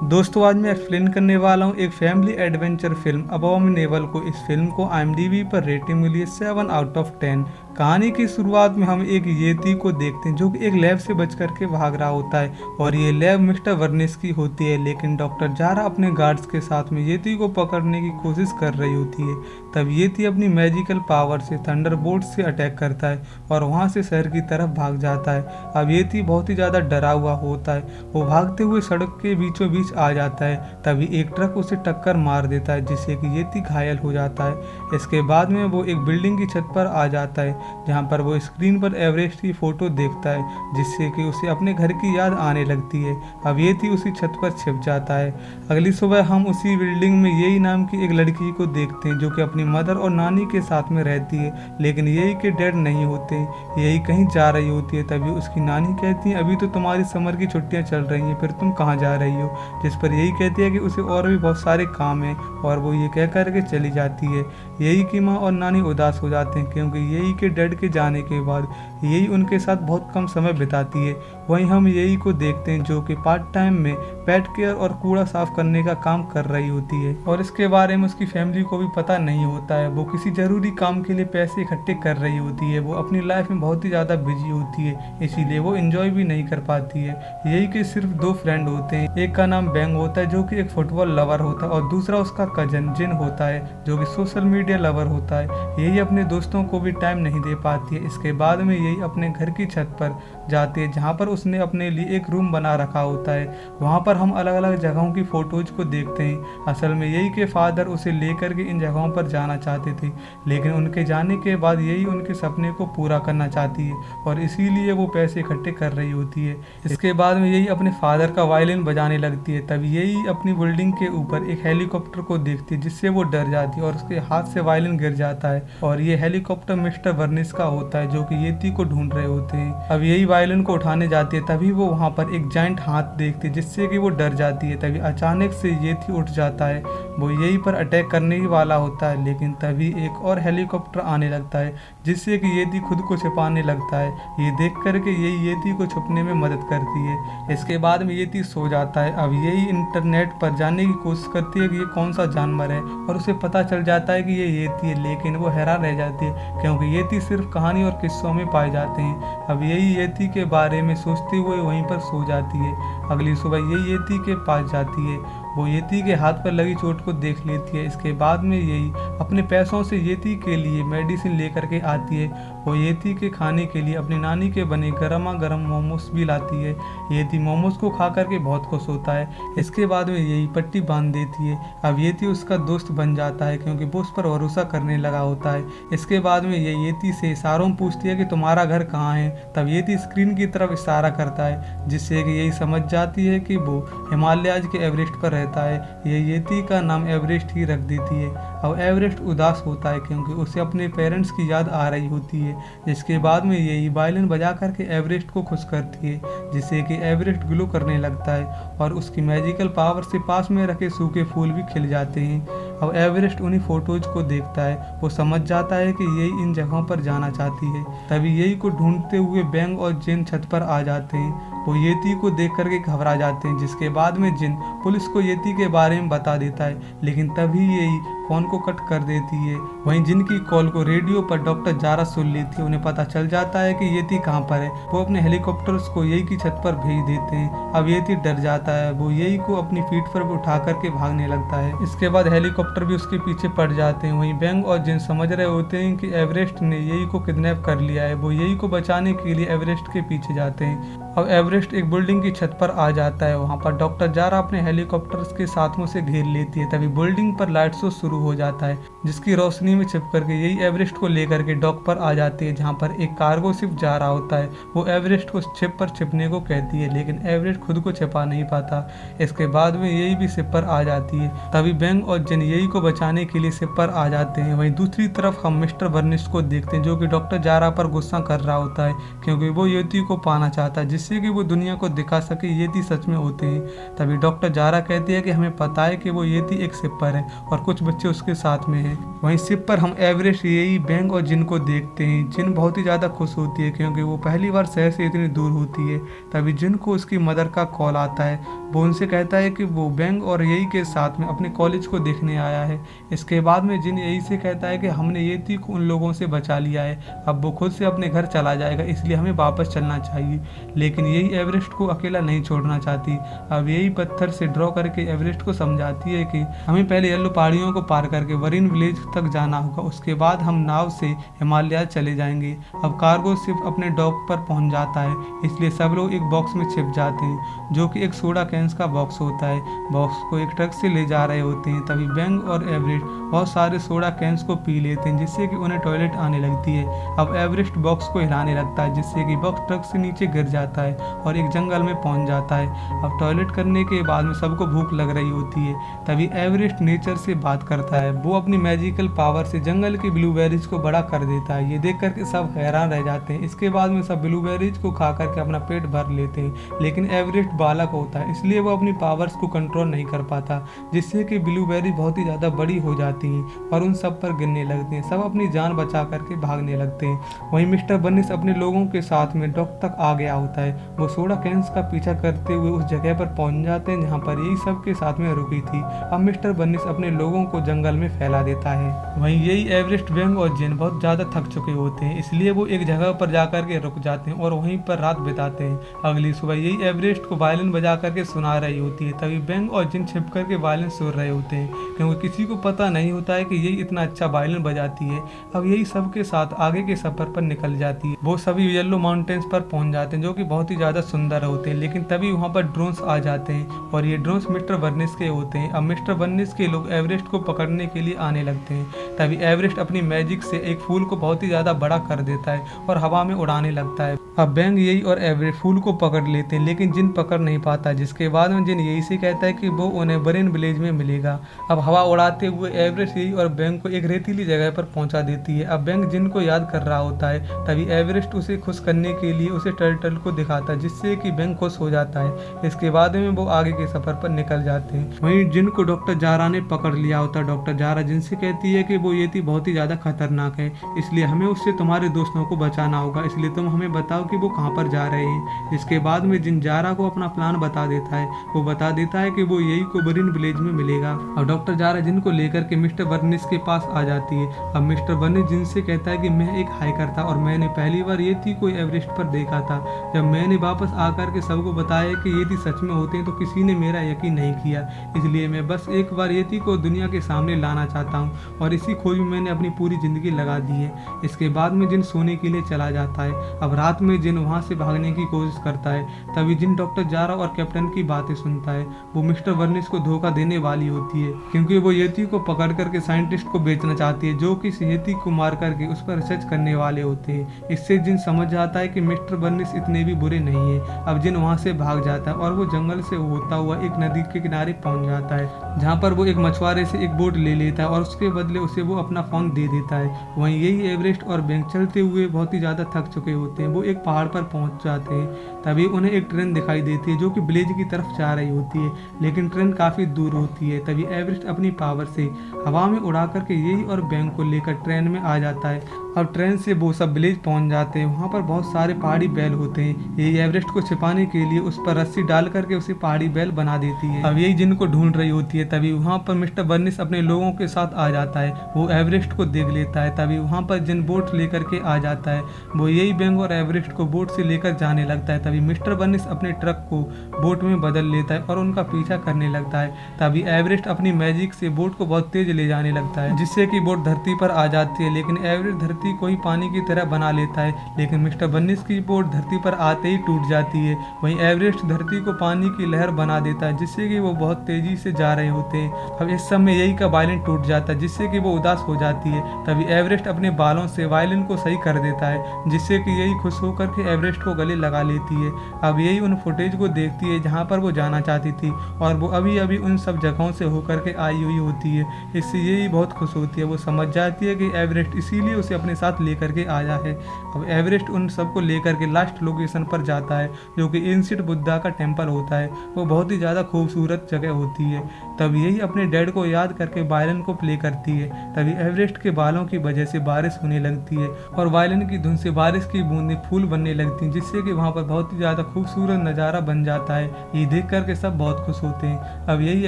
दोस्तों आज मैं एक्सप्लेन करने वाला हूँ एक फैमिली एडवेंचर फिल्म अबॉमिनेबल को। इस फिल्म को IMDb पर रेटिंग मिली है 7/10। कहानी की शुरुआत में हम एक येती को देखते हैं जो कि एक लैब से बच करके भाग रहा होता है और ये लैब मिस्टर वर्निस की होती है। लेकिन डॉक्टर जारा अपने गार्ड्स के साथ में येती को पकड़ने की कोशिश कर रही होती है। तब येती अपनी मैजिकल पावर से थंडरबोल्ट से अटैक करता है और वहाँ से शहर की तरफ भाग जाता है। अब येती बहुत ही ज़्यादा डरा हुआ होता है। वो भागते हुए सड़क के बीचों बीच आ जाता है। तभी एक ट्रक उसे टक्कर मार देता है जिससे कि येती घायल हो जाता है। इसके बाद में वो एक बिल्डिंग की छत पर आ जाता है जहाँ पर वो स्क्रीन पर एवरेस्ट की फोटो देखता है जिससे कि उसे अपने घर की याद आने लगती है। अब येती उसी छत पर छिप जाता है। अगली सुबह हम उसी बिल्डिंग में येई नाम की एक लड़की को देखते हैं जो कि अपनी मदर और नानी के साथ में रहती है। लेकिन येई के डैड नहीं होते, येई कहीं जा रही होती है। तभी उसकी नानी कहती है अभी तो तुम्हारी समर की छुट्टियां चल रही हैं, फिर तुम कहाँ जा रही हो। जिस पर यही कहती है कि उसे और भी बहुत सारे काम हैं और वो ये कह कर के चली जाती है। यही की माँ और नानी उदास हो जाते हैं क्योंकि यही के डैड के जाने के बाद यही उनके साथ बहुत कम समय बिताती है। वहीं हम यही को देखते हैं जो कि पार्ट टाइम में पेट केयर और कूड़ा साफ करने का काम कर रही होती है और इसके बारे में उसकी फैमिली को भी पता नहीं होता है। वो किसी जरूरी काम के लिए पैसे इकट्ठे कर रही होती है। वो अपनी लाइफ में बहुत ही ज़्यादा बिजी होती है, इसीलिए वो एंजॉय भी नहीं कर पाती है। यही के सिर्फ 2 फ्रेंड होते हैं, एक का नाम बैंग होता है जो कि एक फुटबॉल लवर होता है और दूसरा उसका कजन जिन होता है जो कि सोशल मीडिया लवर होता है। यही अपने दोस्तों को भी टाइम नहीं दे पाती है। इसके बाद में यही अपने घर की छत पर जाती है जहाँ पर उसने अपने लिए एक रूम बना रखा होता है। वहाँ पर हम अलग अलग जगहों की फोटोज को देखते हैं। असल में यही के फादर उसे लेकर के इन जगहों पर जाना चाहते थे, लेकिन उनके जाने के बाद यही उनके सपने को पूरा करना चाहती है और इसीलिए वो पैसे इकट्ठे कर रही होती है। इसके बाद में यही अपने फादर का वायलिन बजाने लगती है। तभी यही अपनी बिल्डिंग के ऊपर एक हेलीकॉप्टर को देखती है जिससे वो डर जाती है और उसके हाथ से वायलिन गिर जाता है और ये हेलीकॉप्टर मिस्टर वर्निस का होता है जो कि येती को ढूंढ रहे होते हैं। अब यही वायलिन को उठाने जाती है तभी वो वहाँ पर एक जाइंट हाथ देखती है जिससे कि वो डर जाती है। तभी अचानक से येती उठ जाता है, वो यही पर अटैक करने ही वाला होता है, लेकिन तभी एक और हेलीकॉप्टर आने लगता है जिससे कि येती खुद को छिपाने लगता है। ये देख करके यही येती को छुपने में मदद करती है। इसके बाद में येती सो जाता है। अब यही इंटरनेट पर जानने की कोशिश करती है कि ये कौन सा जानवर है और उसे पता चल जाता है कि ये येती है, लेकिन वो हैरान रह जाती है क्योंकि येती सिर्फ कहानी और किस्सों में पाए जाते हैं। अब यही येती के बारे में सोचते हुए वहीं पर सो जाती है। अगली सुबह यही येती के पास जाती है, वो येती के हाथ पर लगी चोट को देख लेती है। इसके बाद में यही अपने पैसों से येती के लिए मेडिसिन लेकर के आती है। वो येती के खाने के लिए अपनी नानी के बने गर्मा गर्म मोमोज भी लाती है। येती मोमोज को खा करके बहुत खुश होता है। इसके बाद में यही पट्टी बांध देती है। अब येती उसका दोस्त बन जाता है क्योंकि वो उस पर भरोसा करने लगा होता है। इसके बाद में ये येती से इशारों में पूछती है कि तुम्हारा घर कहाँ है। तब येती स्क्रीन की तरफ इशारा करता है जिससे कि यही समझ जाती है कि वो हिमालयाज के एवरेस्ट पर रहता है। ये येती का नाम एवरेस्ट ही रख देती है। अब एवरेस्ट उदास होता है क्योंकि उसे अपने पेरेंट्स की याद आ रही होती है। इसके बाद में यही वायलिन बजा करके एवरेस्ट को खुश करती है जिससे कि एवरेस्ट ग्लो करने लगता है और उसकी मैजिकल पावर से पास में रखे सूखे फूल भी खिल जाते हैं। अब एवरेस्ट उन्हीं फोटोज को देखता है। वो समझ जाता है कि यही इन जगहों पर जाना चाहती है। तभी यही को ढूंढते हुए बैंग और जिन छत पर आ जाते हैं। वो येती को देख करके घबरा जाते हैं। जिसके बाद में जिन पुलिस को येती के बारे में बता देता है, लेकिन तभी यही फोन को कट कर देती है। वहीं जिन की कॉल को रेडियो पर डॉक्टर जारा सुन लेती है। उन्हें पता चल जाता है कि येती कहाँ पर है। वो अपने हेलीकॉप्टर्स को यही की छत पर भेज देते हैं। अब येती डर जाता है। वो यही को अपनी पीठ पर उठा करके भागने लगता है। इसके बाद हेलीकॉप्टर भी उसके पीछे पड़ जाते हैं। वहीं बैंग और जिन समझ रहे होते हैं कि एवरेस्ट ने यही को किडनैप कर लिया है। वो यही को बचाने के लिए एवरेस्ट के पीछे जाते हैं। अब एवरेस्ट एक बिल्डिंग की छत पर आ जाता है। वहाँ पर डॉक्टर जारा अपने हेलीकॉप्टर्स के साथों से घेर लेती है। तभी बिल्डिंग पर लाइट शो शुरू हो जाता है जिसकी रोशनी में छिप करके यही एवरेस्ट को लेकर के डॉक पर आ जाती है जहाँ पर एक कार्गो शिप जा रहा होता है। वो एवरेस्ट को शिप पर छिपने को कहती है, लेकिन एवरेस्ट खुद को छिपा नहीं पाता। इसके बाद में यही भी शिप पर आ जाती है। तभी बैंग और जिन यही को बचाने के लिए शिप पर आ जाते हैं। वहीं दूसरी तरफ हम मिस्टर वर्निस को देखते हैं जो कि डॉक्टर जारा पर गुस्सा कर रहा होता है क्योंकि वो येती को पाना चाहता है जिससे कि वो दुनिया को दिखा सके येती सच में होते हैं। तभी डॉक्टर जारा कहती है कि हमें पता है कि वो येती एक शिप पर है और कुछ बच्चे उसके साथ में हैं। वहीं शिप पर हम एवरेस्ट, येई, बैंग और जिन को देखते हैं। जिन बहुत ही ज़्यादा खुश होती है क्योंकि वो पहली बार शहर से इतनी दूर होती है। तभी जिन को उसकी मदर का कॉल आता है। वो उनसे कहता है कि वो बैंग और येई के साथ में अपने कॉलेज को देखने आया है। इसके बाद में जिन येई से कहता है कि हमने येती को उन लोगों से बचा लिया है, अब वो खुद से अपने घर चला जाएगा, इसलिए हमें वापस चलना चाहिए। लेकिन येई एवरेस्ट को अकेला नहीं छोड़ना चाहती। अब येई पत्थर से ड्रॉ करके एवरेस्ट को समझाती है कि हमें पहले येलो पहाड़ियों को पार करके वरिन विलेज तक जाना होगा, उसके बाद हम नाव से हिमालय चले जाएंगे। अब कार्गो शिप अपने डॉक पर पहुंच जाता है, इसलिए सब लोग एक बॉक्स में छिप जाते हैं जो कि एक सोडा कैंस का बॉक्स होता है। बॉक्स को एक ट्रक से ले जा रहे होते हैं। तभी बैंग और एवरेस्ट बहुत सारे सोडा कैंस को पी लेते हैं जिससे कि उन्हें टॉयलेट आने लगती है। अब एवरेस्ट बॉक्स को हिलाने लगता है जिससे कि बॉक्स ट्रक से नीचे गिर जाता है और एक जंगल में पहुंच जाता है। अब टॉयलेट करने के बाद में सबको भूख लग रही होती है। तभी एवरेस्ट नेचर से बात करता है। वो अपनी मैजिकल पावर से जंगल की ब्लूबेरीज को बड़ा कर देता है। ये देख करके सब हैरान रह जाते हैं। इसके बाद में सब ब्लूबेरीज को खा करके अपना पेट भर लेते हैं। लेकिन एवरेस्ट बालक होता है इसलिए वो अपनी पावर्स को कंट्रोल नहीं कर पाता, जिससे कि ब्लूबेरी बहुत ही ज़्यादा बड़ी हो जाती हैं और उन सब पर गिरने लगती हैं। सब अपनी जान बचा करके भागने लगते हैं। वहीं मिस्टर बर्निस अपने लोगों के साथ में डॉक तक आ गया होता है। वो सोडा कैंस का पीछा करते हुए उस जगह पर पहुंच जाते हैं जहाँ पर यही सब के साथ में रुकी थी। अब मिस्टर बर्निस अपने लोगों को जंगल में फैला देता है। वहीं यही एवरेस्ट, बैंग और जिन बहुत ज़्यादा थक चुके होते हैं, इसलिए वो एक जगह पर जाकर के रुक जाते हैं और वहीं पर रात बिताते हैं। अगली सुबह यही एवरेस्ट को वायलिन बजा करके सुना रही होती है। तभी बैंग और जिन छिप करके वायलिन सुन रहे होते हैं क्योंकि किसी को पता नहीं होता है कि यही इतना अच्छा वायलिन बजाती है। अब यही सबके साथ आगे के सफर पर निकल जाती है। वो सभी येलो माउंटेन्स पर पहुंच जाते हैं जो कि बहुत ही ज़्यादा सुंदर होते हैं। लेकिन तभी वहाँ पर ड्रोन्स आ जाते हैं और ये ड्रोन्स मिस्टर बर्निस के होते हैं। अब मिस्टर बर्निस के लोग एवरेस्ट को पकड़ने के लिए आने लगते हैं। तभी एवरेस्ट अपनी मैजिक से एक फूल को बहुत ही ज़्यादा बड़ा कर देता है और हवा में उड़ाने लगता है। अब बैंग, यही और एवरेस्ट फूल को पकड़ लेते हैं लेकिन जिन पकड़ नहीं पाता, जिसके बाद में जिन यही से कहता है कि वो उन्हें वरिन विलेज में मिलेगा। अब हवा उड़ाते हुए एवरेस्ट यही और बैंग को एक रेतीली जगह पर पहुंचा देती है। अब बैंग जिन को याद कर रहा होता है। तभी एवरेस्ट उसे खुश करने के लिए उसे टर्टल को दिखाता है जिससे कि बैंग खुश हो जाता है। इसके बाद में वो आगे के सफर पर निकल जाते हैं। वहीं जिन को डॉक्टर जारा ने पकड़ लिया होता है। डॉक्टर जारा जिनसे कहती है कि वो येती बहुत ही ज़्यादा खतरनाक है, इसलिए हमें उससे तुम्हारे दोस्तों को बचाना होगा, इसलिए तुम हमें बताओ कि वो कहाँ पर जा रहे हैं। इसके बाद में जिन जारा को अपना प्लान बता देता है। वो बता देता है कि वो यही को वरिन विलेज में मिलेगा। अब डॉक्टर जारा जिन को लेकर के मिस्टर बर्निस के पास आ जाती है। अब मिस्टर बर्निस जिनसे कहता है कि मैं एक हाइकर था और मैंने पहली बार येती को एवरेस्ट पर देखा था। जब मैंने वापस आकर के सबको बताया कि येती सच में होते हैं तो किसी ने मेरा यकीन नहीं किया, इसलिए मैं बस एक बार येती को दुनिया के सामने लाना चाहता हूँ और इसी खोज में मैंने अपनी पूरी जिंदगी लगा दी है। इसके बाद में जिन सोने के लिए चला जाता है। अब रात में जिन वहाँ से भागने की कोशिश करता है। तभी जिन डॉक्टर जारा और कैप्टन की बातें सुनता है। वो मिस्टर बर्निस को धोखा देने वाली होती है क्योंकि वो येती को पकड़ करके साइंटिस्ट को बेचना चाहती है जो कि इस येती को मार करके उस पर रिसर्च करने वाले होते हैं। इससे जिन समझ जाता है कि मिस्टर बर्निस इतने भी बुरे नहीं है। अब जिन वहाँ से भाग जाता है और वो जंगल से होता हुआ एक नदी के किनारे पहुँच जाता है जहाँ पर वो एक मछुआरे से एक बोट ले लेता है और उसके बदले उसे वो अपना फोन दे देता है। वहीं यही एवरेस्ट और बैंग चलते हुए बहुत ही ज़्यादा थक चुके होते हैं। वो एक पहाड़ पर पहुँच जाते हैं। तभी उन्हें एक ट्रेन दिखाई देती है जो कि विलेज की तरफ जा रही होती है, लेकिन ट्रेन काफ़ी दूर होती है। तभी एवरेस्ट अपनी पावर से हवा में उड़ा करके यही और बैंग को लेकर ट्रेन में आ जाता है। अब ट्रेन से वो सब विलेज पहुंच जाते हैं। वहाँ पर बहुत सारे पहाड़ी बैल होते हैं। यही एवरेस्ट को छिपाने के लिए उस पर रस्सी डाल करके उसे पहाड़ी बैल बना देती है। अब यही जिनको ढूंढ रही होती है। तभी वहाँ पर मिस्टर बर्निस अपने लोगों के साथ आ जाता है। वो एवरेस्ट को देख लेता है। तभी वहाँ पर जिन बोट लेकर के आ जाता है। वो यही बैंग और एवरेस्ट को बोट से लेकर जाने लगता है। तभी मिस्टर बर्निस अपने ट्रक को बोट में बदल लेता है और उनका पीछा करने लगता है। तभी एवरेस्ट अपनी मैजिक से बोट को बहुत तेज ले जाने लगता है जिससे कि बोट धरती पर आ जाती है। लेकिन एवरेस्ट धरती को ही पानी की तरह बना लेता है, लेकिन मिस्टर बर्निस की बोट धरती पर आते ही टूट जाती है। वहीं एवरेस्ट धरती को पानी की लहर बना देता है जिससे कि वो बहुत तेजी से जा रहे होते हैं। अब इस समय यही का वायलिन टूट जाता है जिससे कि वो उदास हो जाती है। तभी एवरेस्ट अपने बालों से वायलिन को सही कर देता है जिससे कि यही खुश होकर के एवरेस्ट को गले लगा लेती है। अब यही उन फुटेज को देखती है जहाँ पर वो जाना चाहती थी और वो अभी अभी उन सब जगहों से होकर के आई हुई होती है। इससे यही बहुत खुश होती है। वो समझ जाती है कि एवरेस्ट इसीलिए उसे अपने अपने साथ लेकर के आया है। अब एवरेस्ट उन सबको लेकर के लास्ट लोकेशन पर जाता है जो कि एंशिएंट बुद्धा का टेम्पल होता है। वो बहुत ही ज़्यादा खूबसूरत जगह होती है। तब यही अपने डैड को याद करके वायलिन को प्ले करती है। तभी एवरेस्ट के बालों की वजह से बारिश होने लगती है और वायलिन की धुन से बारिश की बूंदें फूल बनने लगती हैं, जिससे कि वहाँ पर बहुत ही ज़्यादा खूबसूरत नज़ारा बन जाता है। ये देख करके सब बहुत खुश होते हैं। अब यही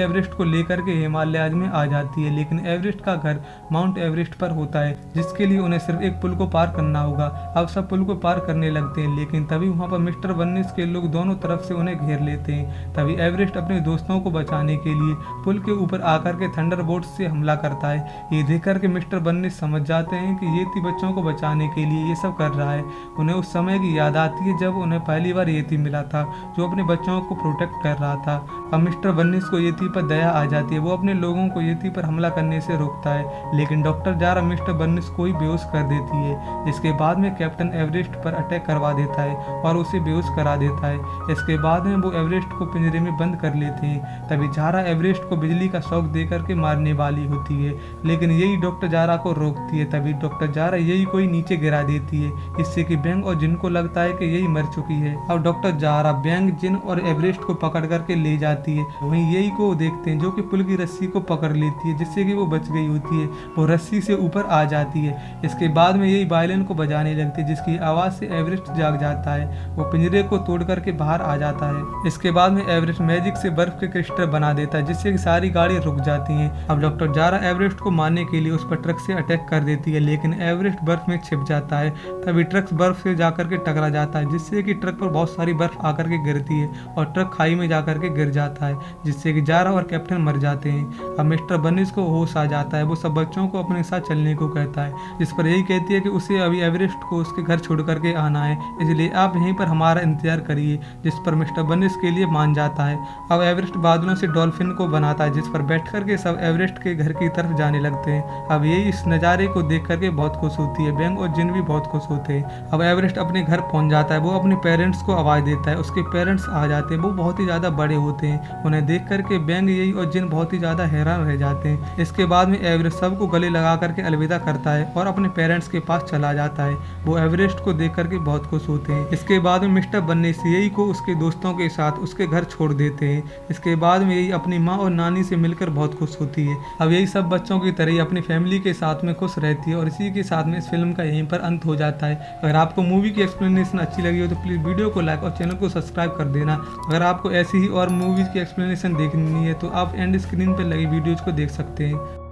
एवरेस्ट को लेकर के हिमालय में आ जाती है, लेकिन एवरेस्ट का घर माउंट एवरेस्ट पर होता है, जिसके लिए उन्हें सिर्फ एक पुल को पार करना होगा। अब सब पुल को पार करने लगते हैं, लेकिन तभी वहाँ पर मिस्टर बर्निस के लोग दोनों तरफ से उन्हें घेर लेते हैं। तभी एवरेस्ट अपने दोस्तों को बचाने के लिए पुल के ऊपर आकर के थंडरबोल्ट से हमला करता है। ये देख करके मिस्टर बर्निस समझ जाते हैं कि येती बच्चों को बचाने के लिए ये सब कर रहा है। उन्हें उस समय की याद आती है जब उन्हें पहली बार येती मिला था, जो अपने बच्चों को प्रोटेक्ट कर रहा था। अब मिस्टर बर्निस को येती पर दया आ जाती है। वो अपने लोगों को येती पर हमला करने से रोकता है, लेकिन डॉक्टर जारा मिस्टर बर्निस को ही बेहोश कर देती है। इसके बाद में कैप्टन एवरेस्ट पर अटैक करवा देता है और उसे बेहोश करा देता है। इसके बाद में वो एवरेस्ट को पिंजरे में बंद कर लेते हैं। तभी जारा एवरेस्ट को बिजली का शॉक देकर के मारने वाली होती है, लेकिन यही डॉक्टर जारा को रोकती है। तभी डॉक्टर जारा यही कोई नीचे गिरा देती है, इससे कि बैंग और जिन को लगता है कि यही मर चुकी है। अब डॉक्टर जारा बैंग, जिन और एवरेस्ट को पकड़ करके ले जाती है। वहीं यही को देखते हैं जो कि पुल की रस्सी को पकड़ लेती है, जिससे कि वो बच गई होती है। वो रस्सी से ऊपर आ जाती है। इसके बाद में यही वायलिन को बजाने लगती है, जिसकी आवाज से एवरेस्ट जाग जाता है। वो पिंजरे को तोड़ करके बाहर आ जाता है। इसके बाद में एवरेस्ट मैजिक से बर्फ के क्रिस्टल बना देता है, जिससे कि सारी गाड़ी रुक जाती हैं। अब डॉक्टर जारा एवरेस्ट को मारने के लिए उस पर ट्रक से अटैक कर देती है, लेकिन एवरेस्ट बर्फ में छिप जाता है। तभी ट्रक बर्फ से जाकर के टकरा जाता है, जिससे कि ट्रक पर बहुत सारी बर्फ आकर के गिरती है और ट्रक खाई में जाकर के गिर जाता है, जिससे कि जारा और कैप्टन मर जाते हैं। अब मिस्टर बर्निस को होश आ जाता है। वो सब बच्चों को अपने साथ चलने को कहता है, जिस पर यही कहती है कि उसे अभी एवरेस्ट को उसके घर छोड़ करके आना है, इसलिए आप यहीं पर हमारा इंतजार करिए, जिस पर मिस्टर बर्निस के लिए मान जाता है। अब एवरेस्ट बादलों से डॉल्फिन को बनाता है, जिस पर बैठ करके सब एवरेस्ट के घर की तरफ जाने लगते हैं। अब यही इस नज़ारे को देख करके बहुत खुश होती है। बैंग और जिन भी बहुत खुश होते हैं। अब एवरेस्ट अपने घर पहुंच जाता है। वो अपने पेरेंट्स को आवाज़ देता है। उसके पेरेंट्स आ जाते हैं। वो बहुत ही ज़्यादा बड़े होते हैं। उन्हें देख करके बैंग, यही और जिन बहुत ही ज़्यादा हैरान रह जाते हैं। इसके बाद में एवरेस्ट सबको गले लगा करके अलविदा करता है और अपने पेरेंट्स के पास चला जाता है। वो एवरेस्ट को देख करके बहुत खुश होते हैं। इसके बाद में मिस्टर बर्निस यही को उसके दोस्तों के साथ उसके घर छोड़ देते हैं। इसके बाद में यही अपनी माँ और नानी से मिलकर बहुत खुश होती है। अब यही सब बच्चों की तरह ही अपनी फैमिली के साथ में खुश रहती है और इसी के साथ में इस फिल्म का यहीं पर अंत हो जाता है। अगर आपको मूवी की एक्सप्लेनेशन अच्छी लगी हो तो प्लीज़ वीडियो को लाइक और चैनल को सब्सक्राइब कर देना। अगर आपको ऐसी ही और मूवीज़ की एक्सप्लेनेशन देखनी है तो आप एंड स्क्रीन पर लगी वीडियोज़ को देख सकते हैं।